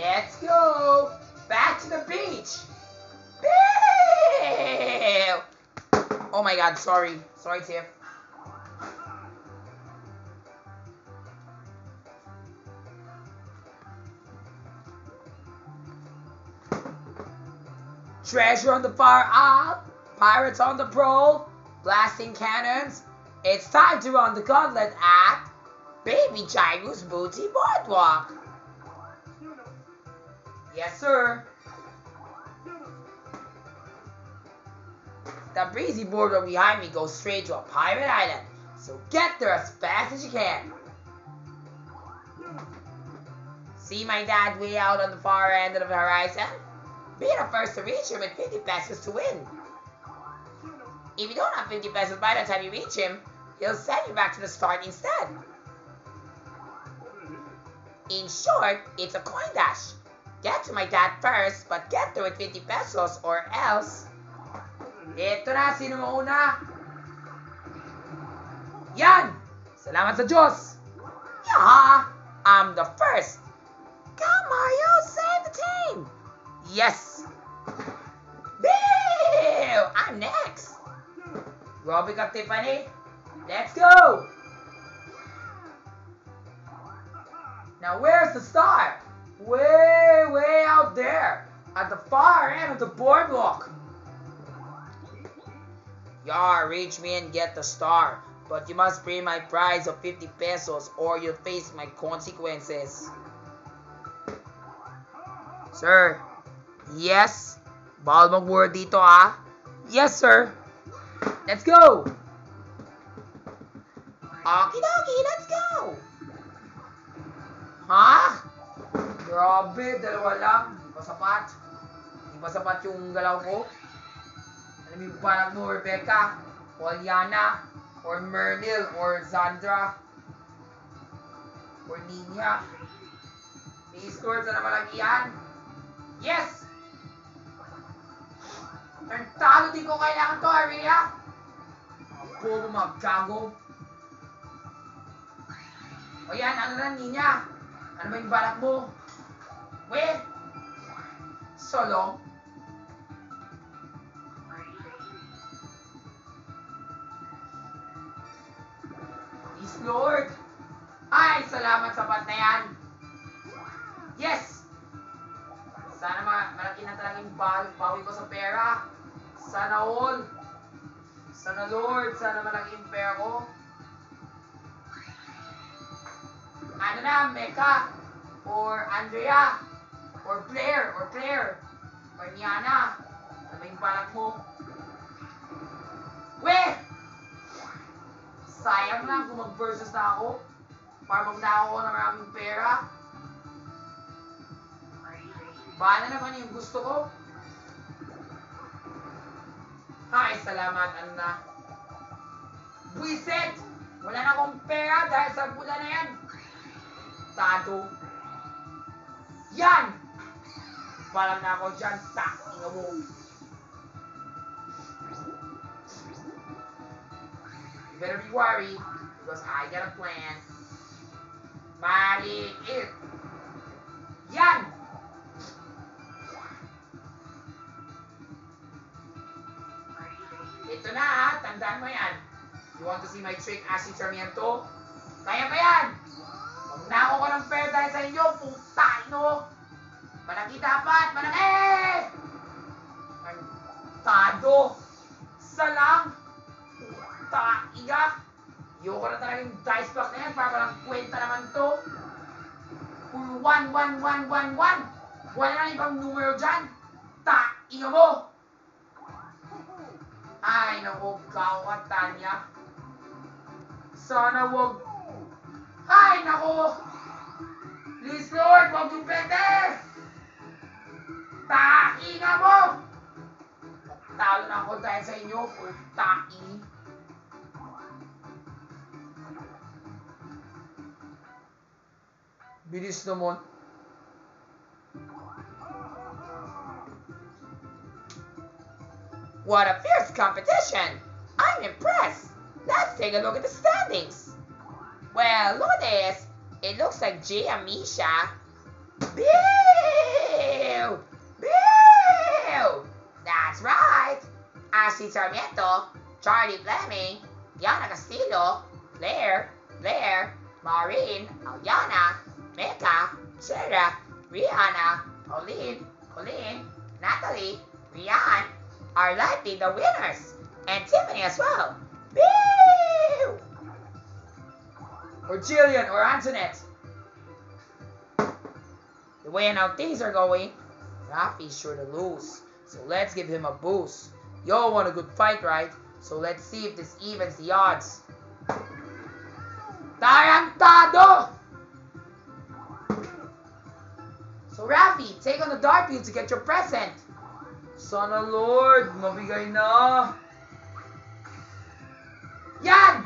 Let's go. Back to the beach. Ew. Oh my god, sorry. Sorry, Tiff. Treasure on the far out, pirates on the prowl, blasting cannons. It's time to run the gauntlet at Baby Gyro's Booty Boardwalk. Yes, sir. The breezy boardwalk behind me goes straight to a pirate island, so get there as fast as you can. See my dad way out on the far end of the horizon? Be the first to reach him with 50 pesos to win. If you don't have 50 pesos by the time you reach him, he'll send you back to the start instead. In short, it's a coin dash. Get to my dad first, but get there with 50 pesos or else. Ito na, sino mauna? Yan! Salamat sa Diyos! Yaha! I'm the first! Come Mario, save the team! Yes! Boo! I'm next! Robic up, Tiffany. Let's go! Now where's the star? Way out there! At the far end of the boardwalk. Yar, reach me and get the star. But you must pay my prize of 50 pesos or you'll face my consequences. Sir. Yes? Bawal mag-word dito, ah? Yes, sir. Let's go! Okie-dokie, let's go! Ha? Grabe, dalawa lang. Di ba sapat? Di ba sapat yung galaw ko? Alam mo parang mo, Rebecca, o Aliana, or Mernil, or Zandra, or Nina. May score sa naman lang iyan. Yes! Talo din ko kailangan to, Aria. Bobo mga gago. O yan, ano na, Nina? Ano ba yung balak mo? Wait! So long. Please, Lord. Ay, salamat sa pat na yan. Yes! Sana malaki na talaga yung bawi ko sa pera. Sana all. Sana Lord, sana malaki yung pera ko. Ano na, Mecca? Or Andrea? Or Claire? Or Niana? Ano ba yung balak mo? Weh! Sayang lang kung mag-versus na ako. Para magnakaw ko ng maraming pera. Baka na naman yung gusto ko. Ay, salamat, ano na. Buisit! Wala na akong pera dahil sa pula na yan. Tado. Yan! Palang na ako dyan, taking mo. You better be worried, because I got a plan. Maliit. Yan! Ito na ha, tandaan mo yan. You want to see my trick, Ashley Sarmiento? Kaya pa yan! Magnakaw ko ng pera dahil sa inyo, putain no! Malaki dapat, malaki! Tado! Salang! Taiga! Ayoko na talaga yung dice pack na yan para walang kwenta naman to. Puro 1, 1, 1, 1, 1! Wala na ibang numero dyan! Taiga mo! Ay, naku, kawat, Tanya. Sana wag... Ay, naku! Please, Lord, wag yung pwede! Tainga mo! Talo na ako dahil sa inyo, taing. Bilis naman. What a fierce competition! I'm impressed! Let's take a look at the standings. Well, look at this. It looks like Jay and Misha. Big! Ashley Sarmiento, Charlie Fleming, Yana Castillo, Blair, Maureen, Aliana, Mecca, Sarah, Rihanna, Colleen, Natalie, Rian are likely the winners. And Tiffany as well. Woo! Or Jillian or Antoinette. The way now things are going, Rafi's sure to lose. So let's give him a boost. Y'all want a good fight, right? So let's see if this evens the odds. Tarantado! So Rafi, take on the dart wheel to get your present. Sana Lord, mabigay na. Yan!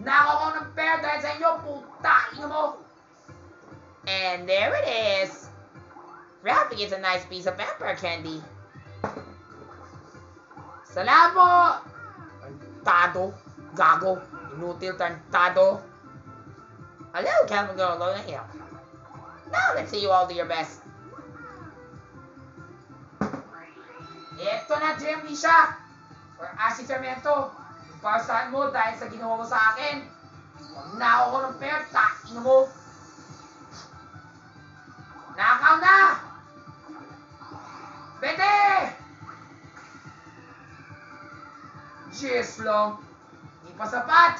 Nako ko ng pair dahil sa inyo, putain mo. And there it is. Rafi gets a nice piece of vampire candy. Salamat po! Tarantado, gago, inutil, tarantado. Hello, Calvin Girl, here. Now let's see you all do your best. Ito na, Jim Misha. Or Ashley Sarmiento. Parusahan mo dahil sa ginawa mo sa akin. Huwag na ako ng pair, taking mo. Nakaw na! Bete! Cheers lang. Di pa sapat.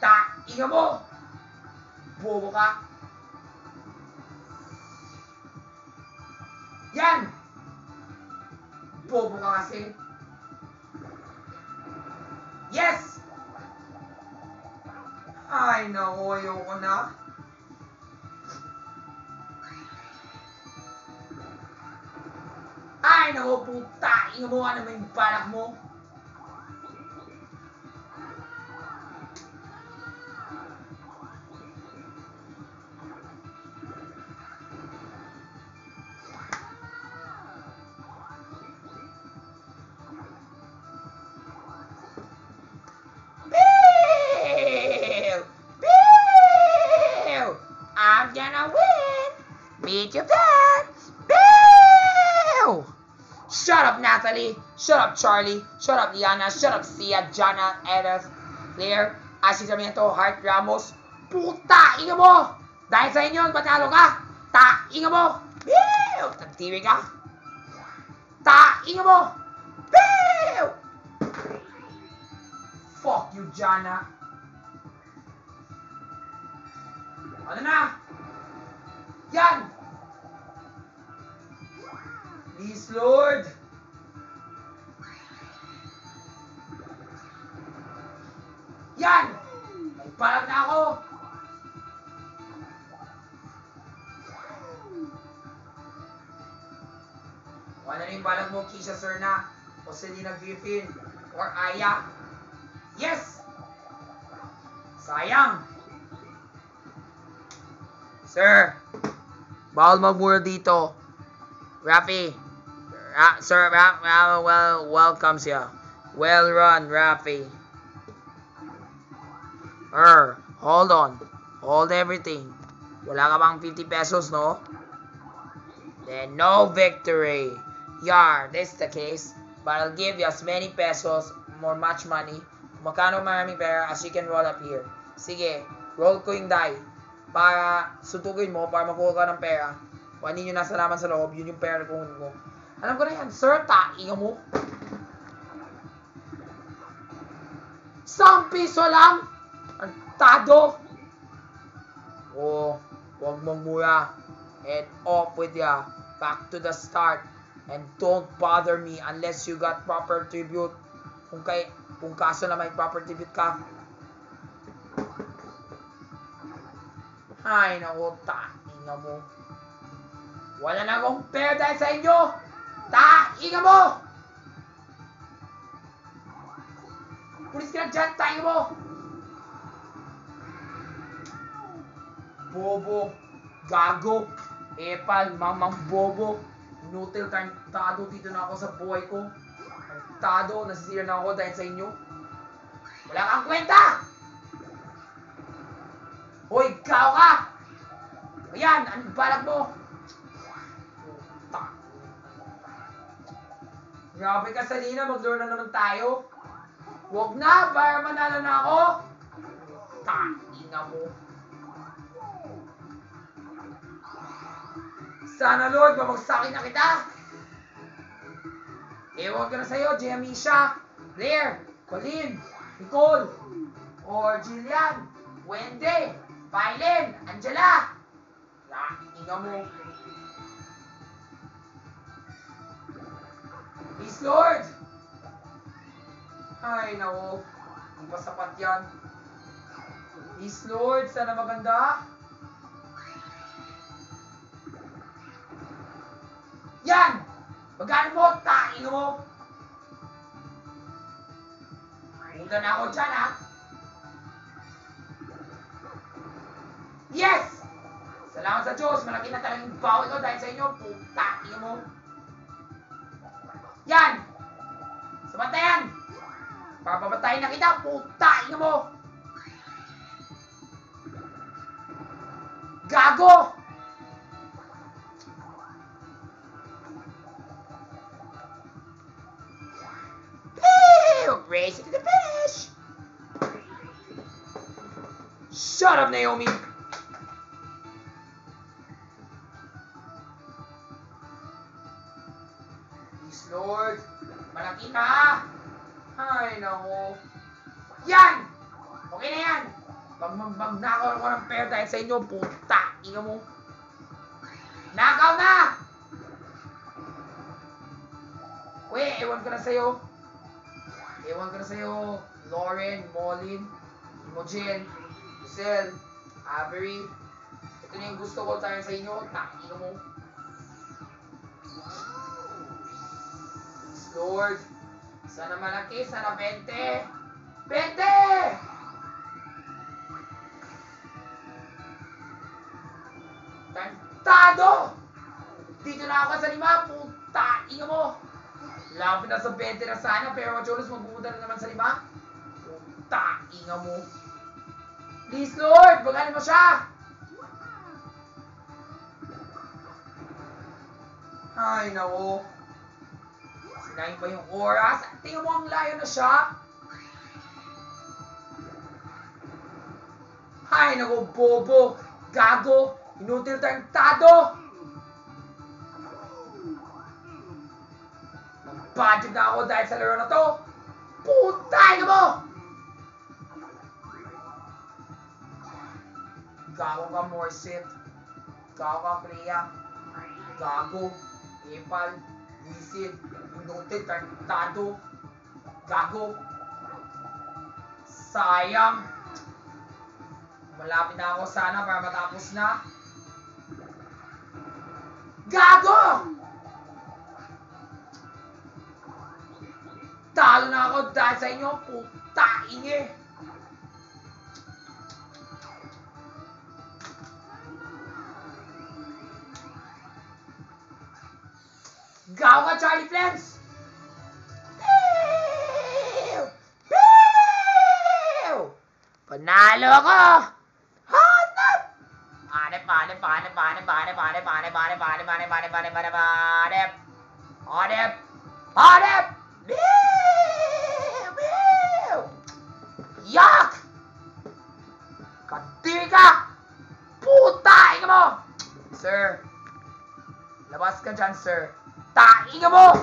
Taking mo. Bobo ka. Yan! Bobo ka kasi. Yes! Ay, naku, ayoko na. Ay, naku, putain mo, ano may balak mo? I'm gonna win! Meet your fans! Bill! Shut up, Natalie! Shut up, Charlie! Shut up, Liana! Shut up, Sia, Jana, Edith, Claire, Ashley Sarmiento, Hart Ramos. Puta! Inga mo! Dahil sa inyo, patalo ka! Ta! Inga mo! Bill! Tagtiri ka! Ta! Inga mo! Bill! Fuck you, Jana! Ano na? Yan! Please, Lord! Yan! May palag na ako! Wala na yung balag mo, Keisha Serna, o Selena Griffin, or Aya. Yes! Sayang! Sir, bawal magmura dito. Rafi, sir, well, welcome siya. Well run, Rafi. Hold on. Hold everything. Wala ka bang 50 pesos, no? Then no victory. Yar, this is the case. But I'll give you as many pesos, more much money. Magkano maraming pera as you can roll up here. Sige, roll ko yung die. Para sutugin mo, para makuha ka ng pera. Kung ano yung nasa laman sa loob, yun yung pera na kukunin mo. Alam ko na yan, sir, tainga mo. 1 piso lang? Antado? Oh, huwag mong mura. And off with ya. Back to the start. And don't bother me unless you got proper tribute. Kung kaso na may proper tribute ka. Ay, naku, tainga mo. Wala na akong pera dahil sa inyo. Tainga mo! Pulis ka na dyan, tainga mo! Bobo, gago, epal, mamang bobo. Inutil, tarantado, dito na ako sa buhay ko. Tarantado, nasisira na ako dahil sa inyo. Wala kang kwenta! Hoy, ikaw ka! Ayan, anong balak mo? Grabe ka, Salina. Mag-lure na naman tayo. Huwag na, para manalo na ako. Ina mo. Sana, Lord, babagsakin na kita. Ewan ko na sa'yo, Giamisha, Blair, Colleen, Nicole, or Jillian, Wendy, Violen, Angela. Ina mo. Please, Lord. Ay, nako. Hindi pa sapat yan. Please, Lord. Sana maganda. Yan! Magkano mo? Tain mo. Punta na ako dyan, ha? Yes! Salamat sa Diyos. Malaki na talagang bawal ko dahil sa inyo. Tain mo. Yan! Sabantayan! Papapatayin na kita, putain mo! Gago! Race it to the finish! Shut up, Naomi! Please, Lord! Malaki na! Ay, nako. Yan! Okay na yan! Pag magnakaw ko ng pair dahil sa inyo, puta! Ina mo. Nakaw na! Uy, ewan ko na sa'yo. Ewan ko na sa'yo. Lauren, Molin, Imogen, Giselle, Avery. Ito na yung gusto ko tayo sa inyo. Ina mo. Lord. Sana malaki, sana 20. 20! Tantado! Dito na ako sa 5, puta! Inga mo! Lapit na sa 20 na sana, pero Macholos magpupunta na naman sa 5. Puta! Inga mo! Please, Lord! Bagalan mo siya! Ay, nako! Sinayin pa yung oras. Tingnan mo, ang layo na siya. Ay, naku, bobo. Gago. Inutil tarantado. Nag-budget na ako dahil sa laro na to. Putay na mo! Gago ka, Morsit. Gago ka, Clea. Gago. Epal. Wisid. Inutil tarantado. Gago. Sayang. Malapit na ako sana para matapos na. Gago! Talo na ako dahil sa inyo, putain eh. Gago ka, Charlie Flames! Panalo ako! Hanap! Hanap! Yak! Kadiri ka! Putay ka mo! Sir, labas ka dyan, sir. Tain ka mo!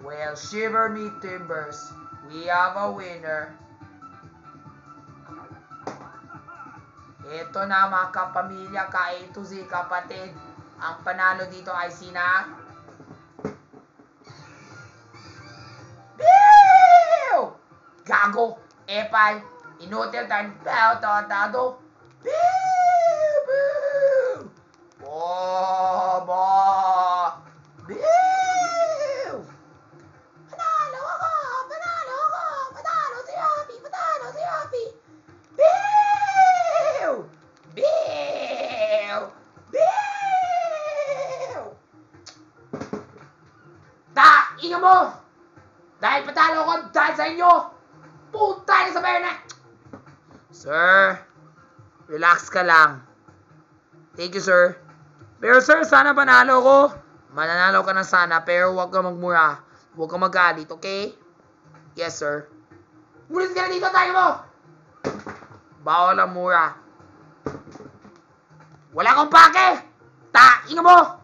Well, shiver me timbers. We have a winner. Ito na mga kapamilya, ka-A to Z, kapatid. Ang panalo dito ay sina... Biu! Gago! Epal! Inutil tarantado! Biu! Biu! Bobo! Biu! Panalo ako! Panalo si Rafi! Biu! Biu! Biu! Ina mo! Dahil patalo ako dahil sa inyo! Puta na sa Bernet! Sir, relax ka lang. Thank you, sir. Pero sir, sana panalo ko. Mananalo ka na sana, pero huwag ka magmura. Huwag ka magalit, okay? Yes, sir. Mulis ka na dito, tayo mo! Bawal ang mura. Wala akong pake! Ina mo!